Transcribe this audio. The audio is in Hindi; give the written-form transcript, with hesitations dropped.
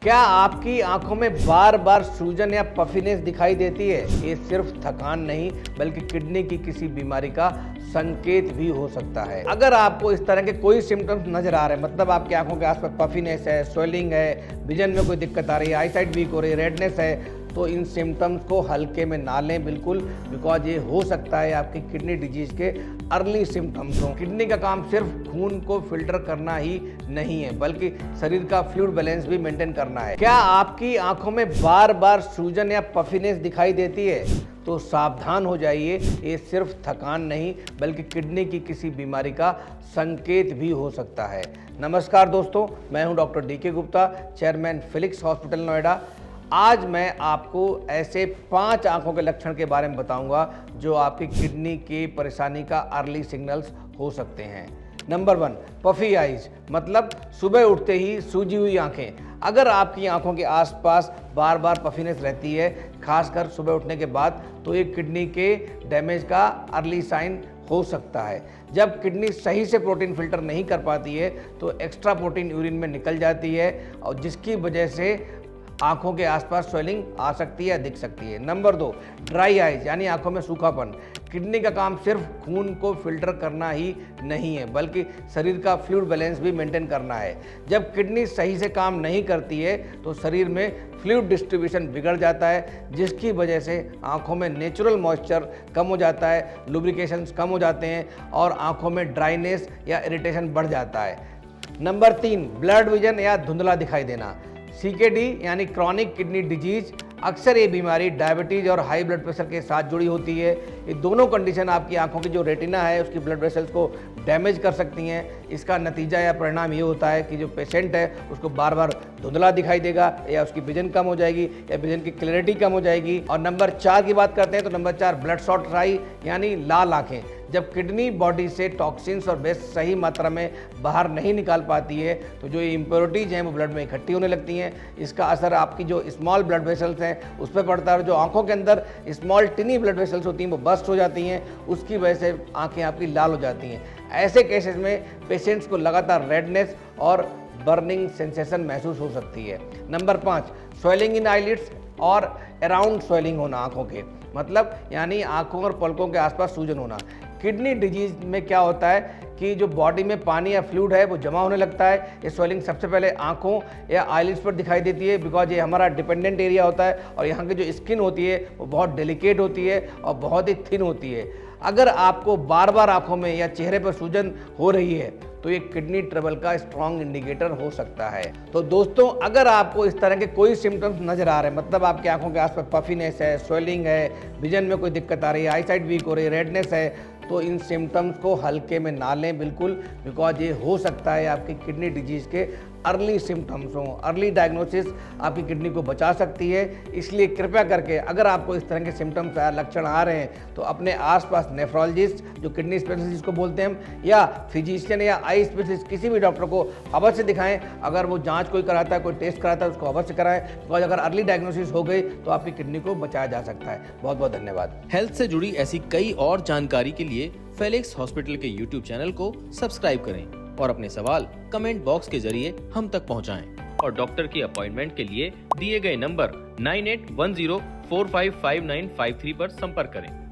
क्या आपकी आंखों में बार बार सूजन या पफिनेस दिखाई देती है? ये सिर्फ थकान नहीं बल्कि किडनी की किसी बीमारी का संकेत भी हो सकता है। अगर आपको इस तरह के कोई सिम्टम्स नजर आ रहे हैं, मतलब आपकी आंखों के आसपास पफिनेस है, स्वेलिंग है, विजन में कोई दिक्कत आ रही है, आईसाइट वीक हो रही है, रेडनेस है, तो इन सिम्टम्स को हल्के में ना लें बिल्कुल, बिकॉज ये हो सकता है आपकी किडनी डिजीज के अर्ली सिम्टम्स हों। किडनी का काम सिर्फ खून को फिल्टर करना ही नहीं है बल्कि शरीर का फ्लूइड बैलेंस भी मेंटेन करना है। क्या आपकी आंखों में बार बार सूजन या पफिनेस दिखाई देती है? तो सावधान हो जाइए, ये सिर्फ थकान नहीं बल्कि किडनी की किसी बीमारी का संकेत भी हो सकता है। नमस्कार दोस्तों, मैं हूं डॉक्टर डी के Gupta, chairman Felix hospital Noida. आज मैं आपको ऐसे 5 आंखों के लक्षण के बारे में बताऊंगा जो आपकी किडनी की परेशानी का अर्ली सिग्नल्स हो सकते हैं। नंबर 1, पफी आइज, मतलब सुबह उठते ही सूजी हुई आंखें। अगर आपकी आंखों के आसपास बार बार पफीनेस रहती है, खासकर सुबह उठने के बाद, तो ये किडनी के डैमेज का अर्ली साइन हो सकता है। जब किडनी सही से प्रोटीन फिल्टर नहीं कर पाती है तो एक्स्ट्रा प्रोटीन यूरिन में निकल जाती है और जिसकी वजह से आंखों के आसपास स्वेलिंग आ सकती है या दिख सकती है। नंबर 2, ड्राई आइज, यानी आंखों में सूखापन। किडनी का काम सिर्फ खून को फिल्टर करना ही नहीं है बल्कि शरीर का फ्लूइड बैलेंस भी मेंटेन करना है। जब किडनी सही से काम नहीं करती है तो शरीर में फ्लूइड डिस्ट्रीब्यूशन बिगड़ जाता है, जिसकी वजह से आंखों में नेचुरल मॉइस्चर कम हो जाता है, लुब्रिकेशंस कम हो जाते हैं और आंखों में ड्राइनेस या इरिटेशन बढ़ जाता है। नंबर 3, ब्लड विजन या धुंधला दिखाई देना। CKD यानी क्रॉनिक किडनी डिजीज, अक्सर ये बीमारी डायबिटीज और हाई ब्लड प्रेशर के साथ जुड़ी होती है। ये दोनों कंडीशन आपकी आंखों की जो रेटिना है उसकी ब्लड वेसल्स को डैमेज कर सकती हैं। इसका नतीजा या परिणाम ये होता है कि जो पेशेंट है उसको बार बार धुंधला दिखाई देगा या उसकी विजन कम हो जाएगी या विजन की क्लैरिटी कम हो जाएगी। और नंबर 4 की बात करते हैं तो नंबर 4, ब्लड शॉट आई यानी लाल आंखें। जब किडनी बॉडी से टॉक्सिन्स और वेस्ट सही मात्रा में बाहर नहीं निकाल पाती है तो जो इम्प्योरिटीज हैं वो ब्लड में इकट्ठी होने लगती हैं। इसका असर आपकी जो स्मॉल ब्लड वेसल्स हैं उस पर पड़ता है और जो आंखों के अंदर स्मॉल टिनी ब्लड वेसल्स होती हैं वो बस्ट हो जाती हैं, उसकी वजह से आंखें आपकी लाल हो जाती हैं। ऐसे केसेस में पेशेंट्स को लगातार रेडनेस और बर्निंग सेंसेशन महसूस हो सकती है। नंबर 5, स्वेलिंग इन आईलिड्स और अराउंड स्वेलिंग होना आंखों के, मतलब यानी आंखों और पलकों के आसपास सूजन होना। किडनी डिजीज में क्या होता है कि जो बॉडी में पानी या फ्लूइड है वो जमा होने लगता है। ये स्वेलिंग सबसे पहले आंखों या आईलिड्स पर दिखाई देती है, बिकॉज ये हमारा डिपेंडेंट एरिया होता है और यहाँ की जो स्किन होती है वो बहुत डेलिकेट होती है और बहुत ही थिन होती है। अगर आपको बार बार आंखों में या चेहरे पर सूजन हो रही है तो ये किडनी ट्रबल का स्ट्रॉन्ग इंडिकेटर हो सकता है। तो दोस्तों, अगर आपको इस तरह के कोई सिम्टम्स नजर आ रहे हैं, मतलब आपकी आंखों के आसपास पफिनेस है, स्वेलिंग है, विजन में कोई दिक्कत आ रही है, आईसाइट वीक हो रही है, रेडनेस है, तो इन सिम्टम्स को हल्के में ना लें बिल्कुल, बिकॉज ये हो सकता है आपकी किडनी डिजीज के अर्ली सिम्टम्स हों। अर्ली डायग्नोसिस आपकी किडनी को बचा सकती है, इसलिए कृपया करके अगर आपको इस तरह के सिम्टम्स या लक्षण आ रहे हैं तो अपने आसपास नेफ्रोलॉजिस्ट, जो किडनी स्पेशलिस्ट जिसको बोलते हैं हम, या फिजिशियन या आई स्पेशलिस्ट, किसी भी डॉक्टर को अवश्य दिखाएं। अगर वो जांच कोई कराता है, कोई टेस्ट कराता है, उसको अवश्य कराएं, बिकॉज अगर अर्ली डायग्नोसिस हो गई तो आपकी किडनी को बचाया जा सकता है। बहुत बहुत धन्यवाद। हेल्थ से जुड़ी ऐसी कई और जानकारी के लिए फेलिक्स हॉस्पिटल के YouTube चैनल को सब्सक्राइब करें और अपने सवाल कमेंट बॉक्स के जरिए हम तक पहुंचाएं। और डॉक्टर की अपॉइंटमेंट के लिए दिए गए नंबर 9810455953 पर संपर्क करें।